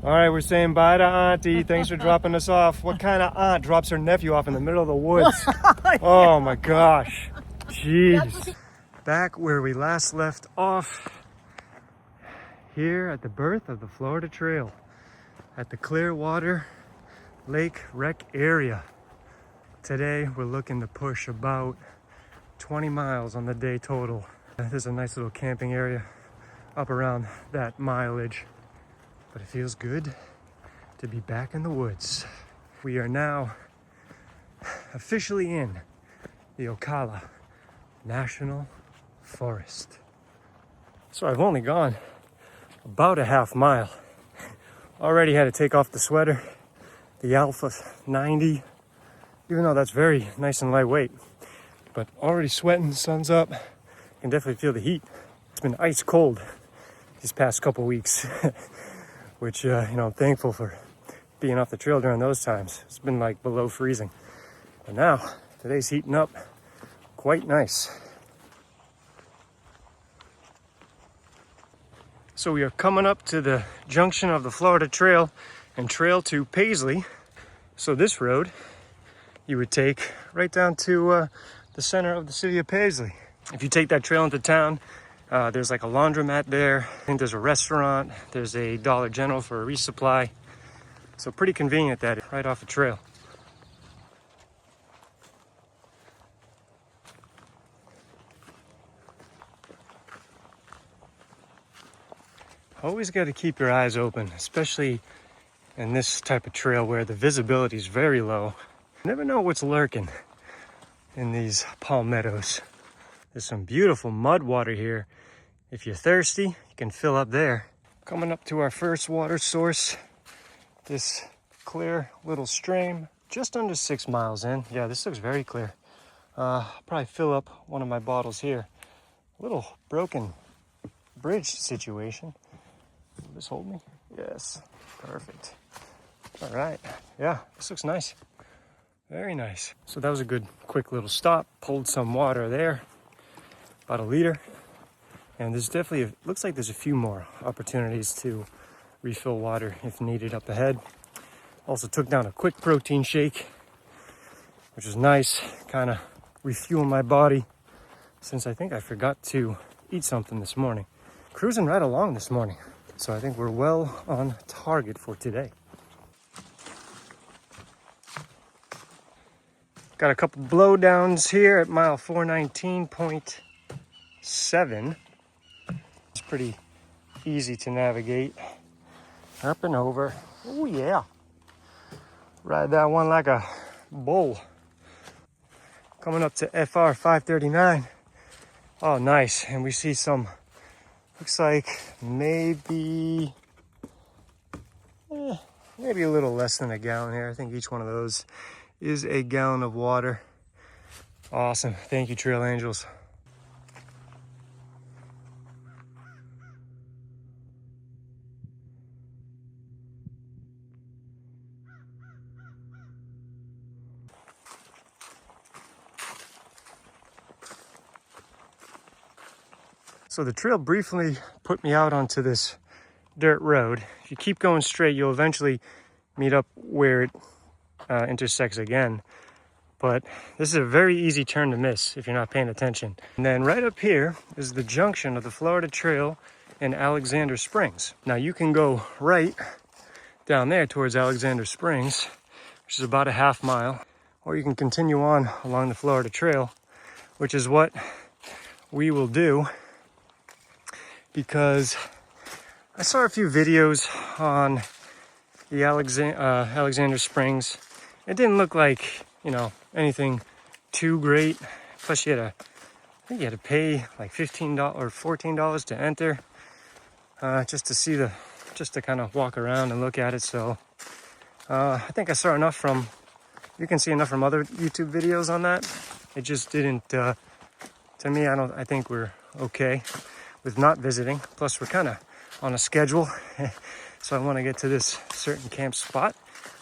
All right, we're saying bye to Auntie. Thanks for dropping us off. What kind of aunt drops her nephew off in the middle of the woods? Oh my gosh. Jeez. Back where we last left off, here at the birth of the Florida Trail at the Clearwater Lake Rec Area. Today we're looking to push about 20 miles on the day total. There's a nice little camping area up around that mileage, but it feels good to be back in the woods. We are now officially in the Ocala National Forest. So I've only gone about a half mile. Already had to take off the sweater, the Alpha 90, even though that's very nice and lightweight. But already sweating, sun's up, can definitely feel the heat. It's been ice cold these past couple weeks, which, I'm thankful for being off the trail during those times. It's been like below freezing. But now, today's heating up quite nice. So we are coming up to the junction of the Florida Trail and Trail to Paisley. So this road you would take right down to the center of the city of Paisley. If you take that trail into town, there's like a laundromat there. I think there's a restaurant. There's a Dollar General for a resupply. So pretty convenient that right off the trail. Always got to keep your eyes open, especially in this type of trail where the visibility is very low. You never know what's lurking in these palmettos. There's some beautiful mud water here. If you're thirsty, you can fill up there. Coming up to our first water source, this clear little stream, just under 6 miles in. Yeah, this looks very clear. I'll probably fill up one of my bottles here. A little broken bridge situation. Will this hold me? Yes, perfect. All right, yeah, this looks nice. Very nice. So that was a good quick little stop. Pulled some water there, about 1 liter. And there's definitely, looks like there's a few more opportunities to refill water if needed up ahead. Also took down a quick protein shake, which is nice, kind of refueling my body since I think I forgot to eat something this morning. Cruising right along this morning. So I think we're well on target for today. Got a couple blowdowns here at mile 419.7. It's pretty easy to navigate. Up and over. Oh yeah. Ride that one like a bull. Coming up to FR 539. Oh, nice. And we see some, looks like maybe a little less than a gallon here. I think each one of those is a gallon of water. Awesome. Thank you, Trail Angels. So the trail briefly put me out onto this dirt road. If you keep going straight, you'll eventually meet up where it intersects again. But this is a very easy turn to miss if you're not paying attention. And then right up here is the junction of the Florida Trail and Alexander Springs. Now you can go right down there towards Alexander Springs, which is about a half mile, or you can continue on along the Florida Trail, which is what we will do, because I saw a few videos on the Alexander Springs. It didn't look like, anything too great. Plus I think you had to pay like $15 or $14 to enter, just to kind of walk around and look at it. So I think I saw enough you can see enough from other YouTube videos on that. It just didn't, to me, I think we're okay with not visiting. Plus we're kind of on a schedule. So I want to get to this certain camp spot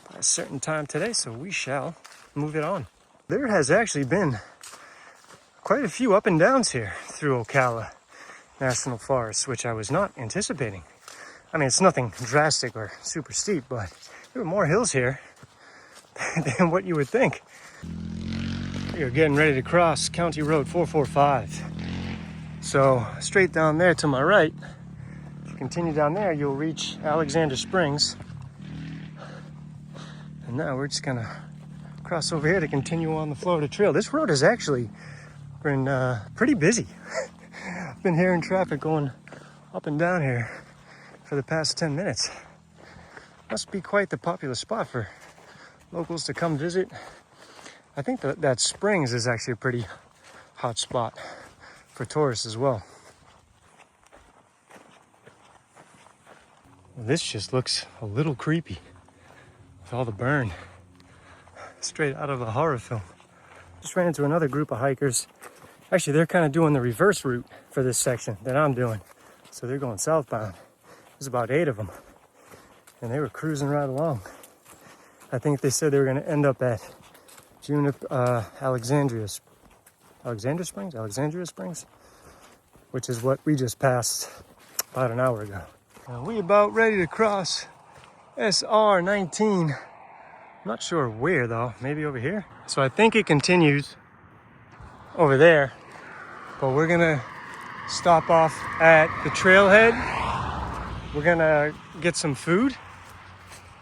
by a certain time today, so we shall move it on. There has actually been quite a few up and downs here through Ocala National Forest, which I was not anticipating. I mean, it's nothing drastic or super steep, but there are more hills here than what you would think. We are getting ready to cross County Road 445. So straight down there to my right, if you continue down there, you'll reach Alexander Springs. And now we're just gonna cross over here to continue on the Florida Trail. This road has actually been pretty busy. I've been hearing traffic going up and down here for the past 10 minutes. Must be quite the popular spot for locals to come visit. I think that Springs is actually a pretty hot spot for tourists as well. This just looks a little creepy with all the burn. Straight out of a horror film. Just ran into another group of hikers. Actually, they're kind of doing the reverse route for this section that I'm doing. So they're going southbound. There's about 8 of them. And they were cruising right along. I think they said they were going to end up at Alexandria Springs, which is what we just passed about an hour ago. Now we about ready to cross SR 19. I'm not sure where though, maybe over here. So I think it continues over there, but we're gonna stop off at the trailhead. We're gonna get some food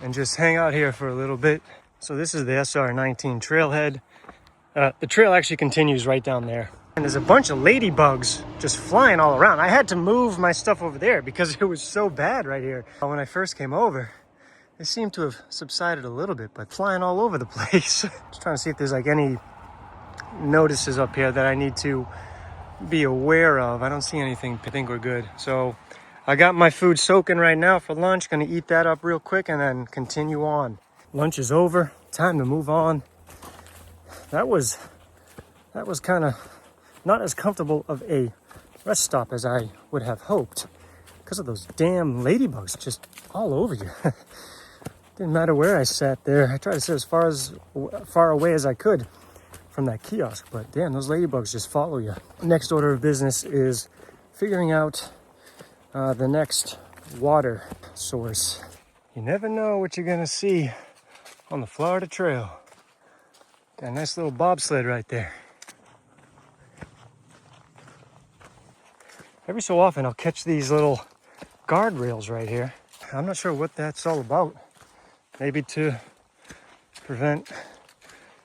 and just hang out here for a little bit. So this is the SR 19 trailhead. The trail actually continues right down there. And there's a bunch of ladybugs just flying all around. I had to move my stuff over there because it was so bad right here. When I first came over, they seem to have subsided a little bit, but flying all over the place. Just trying to see if there's like any notices up here that I need to be aware of. I don't see anything. I think we're good. So I got my food soaking right now for lunch. Gonna eat that up real quick and then continue on. Lunch is over. Time to move on. That was kind of not as comfortable of a rest stop as I would have hoped because of those damn ladybugs just all over you. Didn't matter where I sat there. I tried to sit as far away as I could from that kiosk, but damn, those ladybugs just follow you. Next order of business is figuring out the next water source. You never know what you're gonna see on the Florida Trail. Got a nice little bobsled right there. Every so often I'll catch these little guardrails right here. I'm not sure what that's all about. Maybe to prevent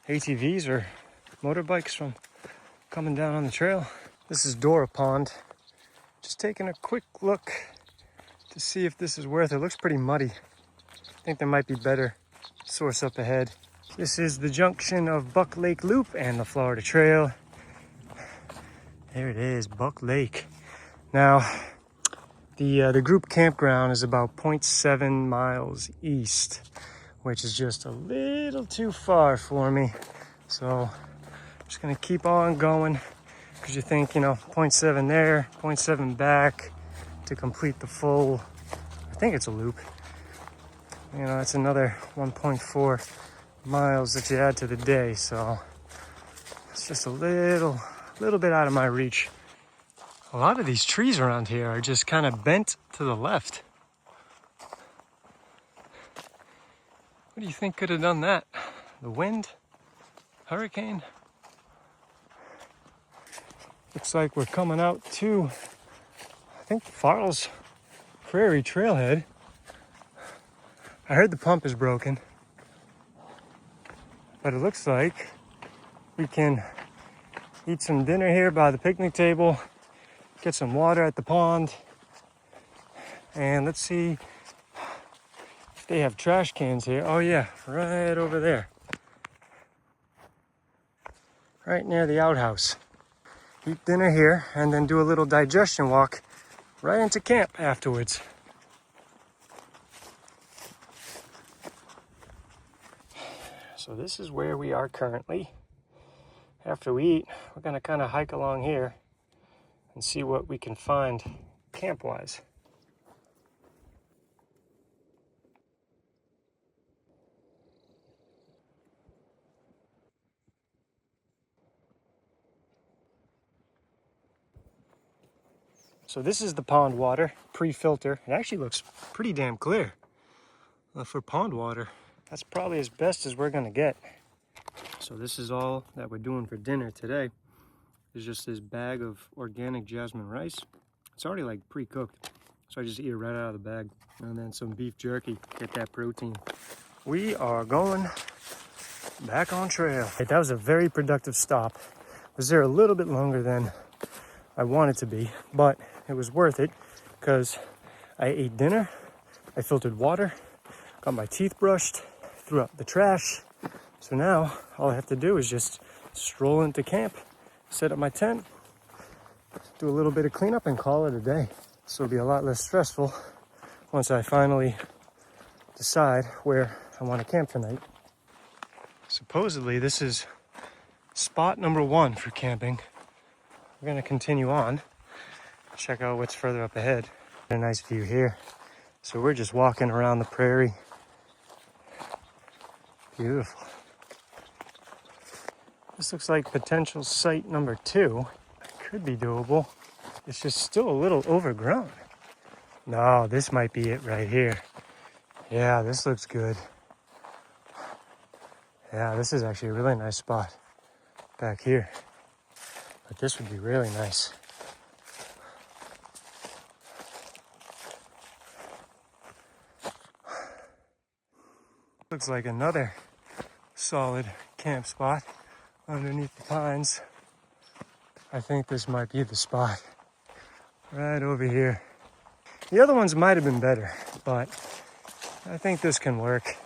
ATVs or motorbikes from coming down on the trail. This is Dora Pond. Just taking a quick look to see if this is worth it. It looks pretty muddy. I think there might be better source up ahead. This is the junction of Buck Lake Loop and the Florida Trail. There it is, Buck Lake. Now, the group campground is about 0.7 miles east, which is just a little too far for me. So I'm just gonna keep on going because you think, 0.7 there, 0.7 back to complete the full, I think it's a loop. It's another 1.4 miles that you add to the day. So it's just a little bit out of my reach. A lot of these trees around here are just kind of bent to the left. What do you think could have done that? The wind? Hurricane? Looks like we're coming out to, I think, Farl's Prairie Trailhead. I heard the pump is broken, but it looks like we can eat some dinner here by the picnic table, get some water at the pond, and let's see if they have trash cans here. Oh yeah, right over there. Right near the outhouse. Eat dinner here and then do a little digestion walk right into camp afterwards. So this is where we are currently. After we eat, we're gonna kind of hike along here and see what we can find camp-wise. So this is the pond water, pre-filter. It actually looks pretty damn clear for pond water. That's probably as best as we're gonna get. So this is all that we're doing for dinner today. Is just this bag of organic jasmine rice. It's already like pre-cooked, so I just eat it right out of the bag. And then some beef jerky, get that protein. We are going back on trail. Hey, that was a very productive stop. Was there a little bit longer than I wanted to be, but it was worth it because I ate dinner, I filtered water, got my teeth brushed, threw out the trash. So now all I have to do is just stroll into camp, set up my tent, do a little bit of cleanup and call it a day. This will be a lot less stressful once I finally decide where I want to camp tonight. Supposedly this is spot number 1 for camping. We're gonna continue on, check out what's further up ahead. A nice view here. So we're just walking around the prairie. Beautiful. This looks like potential site number 2. Could be doable. It's just still a little overgrown. No, this might be it right here. Yeah, this looks good. Yeah, this is actually a really nice spot back here. But this would be really nice. Looks like another solid camp spot underneath the pines. I think this might be the spot right over here. The other ones might have been better, but I think this can work.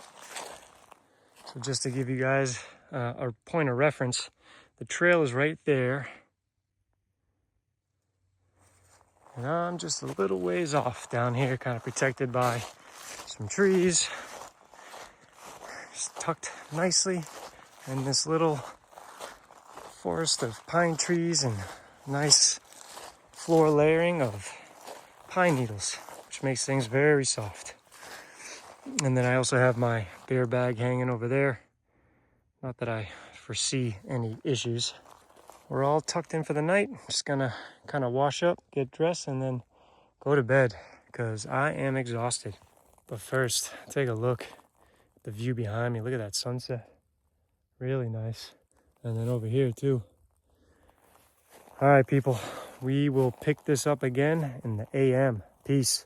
So just to give you guys a point of reference, the trail is right there. And I'm just a little ways off down here, kind of protected by some trees. Just tucked nicely in this little forest of pine trees and nice floor layering of pine needles, which makes things very soft. And then I also have my bear bag hanging over there. Not that I foresee any issues. We're all tucked in for the night. Just gonna kind of wash up, get dressed, and then go to bed because I am exhausted. But first, take a look at the view behind me. Look at that sunset. Really nice. And then over here too. All right, people, we will pick this up again in the AM. Peace.